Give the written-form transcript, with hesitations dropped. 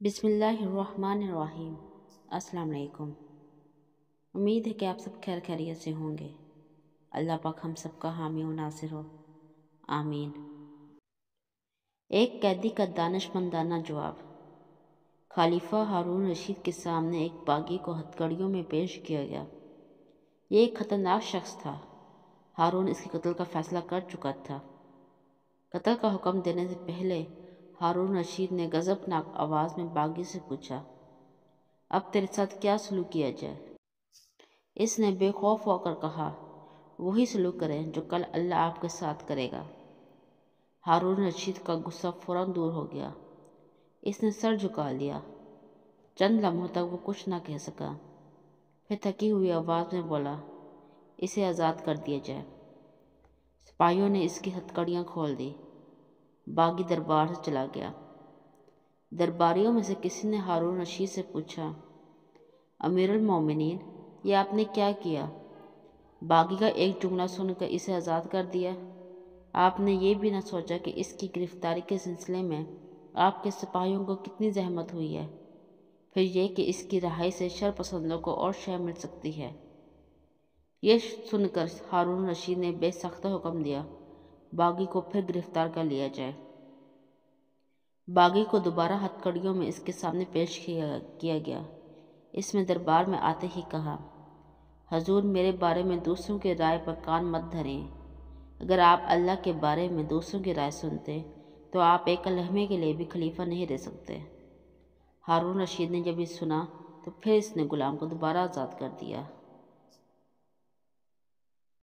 بسم اللہ الرحمن الرحیم۔ السلام علیکم۔ امید ہے کہ آپ سب خیر خیریت سے ہوں گے۔ اللہ پاک ہم سب کا حامی و ناصر ہو، آمین۔ ایک قیدی کا دانشمندانہ جواب۔ خلیفہ ہارون رشید کے سامنے ایک باغی کو ہتھ کڑیوں میں پیش کیا گیا۔ یہ ایک خطرناک شخص تھا۔ ہارون اس کے قتل کا فیصلہ کر چکا تھا۔ قتل کا حکم دینے سے پہلے ہارون رشید نے غضبناک آواز میں باغی سے پوچھا، اب تیرے ساتھ کیا سلوک کیا جائے؟ اس نے بے خوف ہو کر کہا، وہی سلوک کریں جو کل اللہ آپ کے ساتھ کرے گا۔ ہارون رشید کا غصہ فوراً دور ہو گیا۔ اس نے سر جھکا لیا۔ چند لمحوں تک وہ کچھ نہ کہہ سکا، پھر تھکی ہوئی آواز میں بولا، اسے آزاد کر دیا جائے۔ سپاہیوں نے اس کی ہتھ کڑیاں کھول دی۔ باغی دربار سے چلا گیا۔ درباریوں میں سے کسی نے ہارون رشید سے پوچھا، امیر المومنین، یہ آپ نے کیا کیا؟ باغی کا ایک جملہ سن کر اسے آزاد کر دیا؟ آپ نے یہ بھی نہ سوچا کہ اس کی گرفتاری کے سلسلے میں آپ کے سپاہیوں کو کتنی زحمت ہوئی ہے، پھر یہ کہ اس کی رہائی سے شر پسندوں کو اور شے مل سکتی ہے۔ یہ سن کر ہارون رشید نے بے سختہ حکم دیا، باغی کو پھر گرفتار کر لیا جائے۔ باغی کو دوبارہ ہتھ کڑیوں میں اس کے سامنے پیش کیا گیا۔ اس میں دربار میں آتے ہی کہا، حضور، میرے بارے میں دوسروں کی رائے پر کان مت دھریں۔ اگر آپ اللہ کے بارے میں دوسروں کی رائے سنتے تو آپ ایک لمحے کے لیے بھی خلیفہ نہیں رہ سکتے۔ ہارون رشید نے جب یہ سنا تو پھر اس نے غلام کو دوبارہ آزاد کر دیا۔